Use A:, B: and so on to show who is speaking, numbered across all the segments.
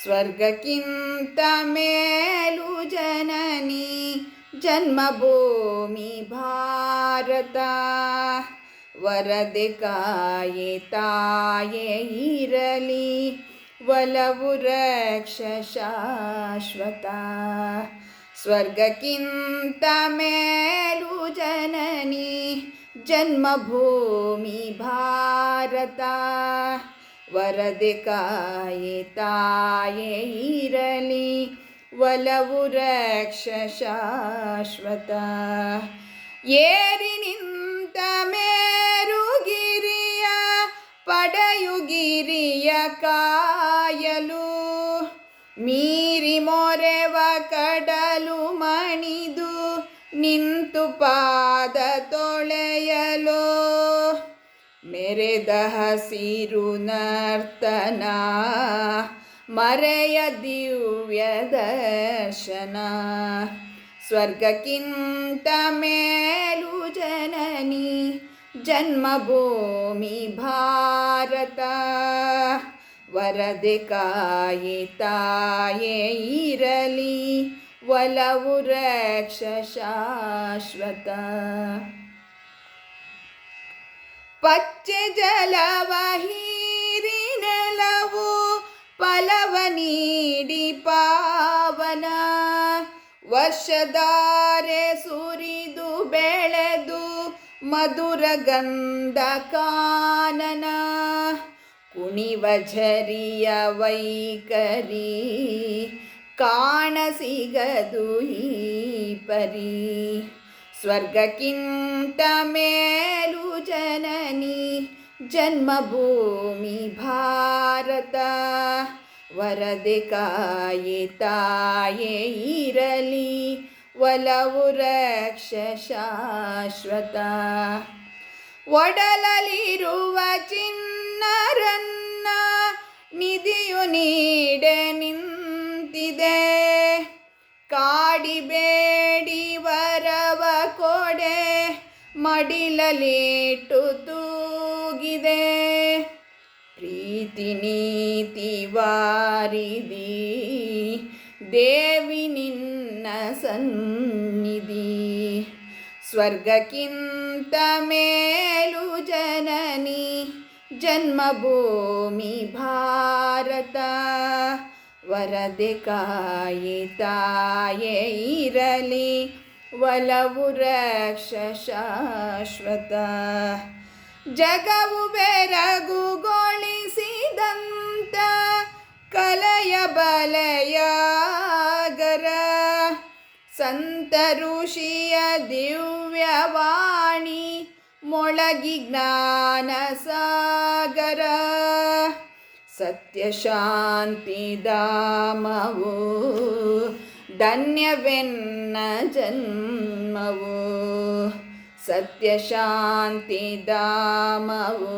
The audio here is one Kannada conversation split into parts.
A: ಸ್ವರ್ಗಕ್ಕಿಂತ ಮೇಲು ಜನನಿ ಜನ್ಮಭೂಮಿ ಭಾರತ. ವರದೆ ಕಾಯೆ ತಾಯೇ ಇರಲಿ ಒಲವು ರಕ್ಷ ಶಾಶ್ವತ. ಸ್ವರ್ಗಕ್ಕಿಂತ ಮೇಲು ಜನನಿ ಜನ್ಮಭೂಮಿ ಭಾರತ. ವರದೆ ಕಾಯೆ ತಾಯೇ ಇರಲಿ ಒಲವು ರಕ್ಷ ಶಾಶ್ವತ. ಏರಿ ನಿಂತ ಮೇರುಗಿರಿಯ ಪಡೆಯುಗಿರಿಯ ಕಾಯಲು. ಮೀರಿ ಮೊರೆವ ಕಡಲು ಮಣಿದು ನಿಂತು ಪಾದ ತೊಳೆಯಲು. ಮೆರೆದ ಹಸಿರು ನರ್ತನ ಮರೆಯ ದಿವ್ಯ ದರ್ಶನ. ಸ್ವರ್ಗಕ್ಕಿಂತ ಮೇಲು ಜನನಿ ಜನ್ಮಭೂಮಿ ಭಾರತ. ವರದೆ ಕಾಯೆ ತಾಯೇ ಇರಲಿ ಒಲವು ರಕ್ಷ ಶಾಶ್ವತ. ಪಚ್ಚೆ ಜಲವ ಹೀರಿ ನೆಲವು ಫಲವ ನೀಡಿ ಪಾವನ. ವರ್ಷಧಾರೆ ಸುರಿದು ಬೆಳೆದು ಮಧುರ ಗಂಧ ಕಾನನ. ಕುಣಿವ ಝರಿಯ ವೈಖರಿ ಕಾಣಸಿಗದು ಈ ಪರಿ. ಸ್ವರ್ಗಕ್ಕಿಂತ ಮೇಲು ಜನನಿ ಜನ್ಮಭೂಮಿ ಭಾರತ. ವರದೆ ಕಾಯೆ ತಾಯೇ ಇರಲಿ ಒಲವು ರಕ್ಷ ಶಾಶ್ವತ. ಒಡಲಲ್ಲಿರುವ ಚಿನ್ನರನ್ನ ನಿಧಿಯು ನೀಡೆ ನಿಂತಿದೆ. ಕಾಡಿಬೇಡಿ ವರವ ಕೊಡೆ ಮಡಿಲಲಿಟ್ಟು ತೂಗಿದೆ. ಪ್ರೀತಿ ನೀತಿ ವಾರಿದಿ ದೇವಿ ನಿನ್ನ ಸನ್ನಿಧಿ. ಸ್ವರ್ಗಕ್ಕಿಂತ ಮೇಲು ಜನನಿ ಜನ್ಮಭೂಮಿ ಭಾರತ. ವರದೆ ಕಾಯೆ ತಾಯೇ ಇರಲಿ ಒಲವು ರಕ್ಷ ಶಾಶ್ವತ. ಜಗವು ಬೆರಗುಗೊಳಿಸಿದಂತ ಕಲಯ ಬಲಯಾಗರ. ಸಂತ ಋಷಿಯ ದಿವ್ಯವಾಣಿ ಮೊಳಗಿ ಜ್ಞಾನ ಸಾಗರ. ಸತ್ಯ ಶಾಂತಿ ಧಾಮವು ಧನ್ಯವೆನ್ನ ಜನ್ಮವು. ಸತ್ಯ ಶಾಂತಿ ಧಾಮವು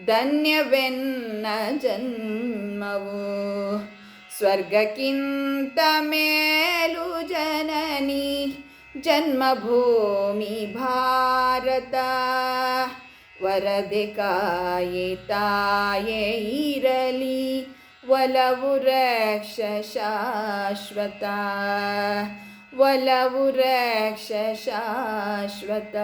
A: ಧನ್ಯವೆನ್ನ ಜನ್ಮವು. ಸ್ವರ್ಗಕ್ಕಿಂತ ಮೇಲು ಜನನಿ ಜನ್ಮಭೂಮಿ ಭಾರತ. ವರದೆ ಕಾಯೆ ತಾಯೇ ಇರಲಿ ಒಲವು ರಕ್ಷ ಶಾಶ್ವತ. ಒಲವು ರಕ್ಷ ಶಾಶ್ವತ.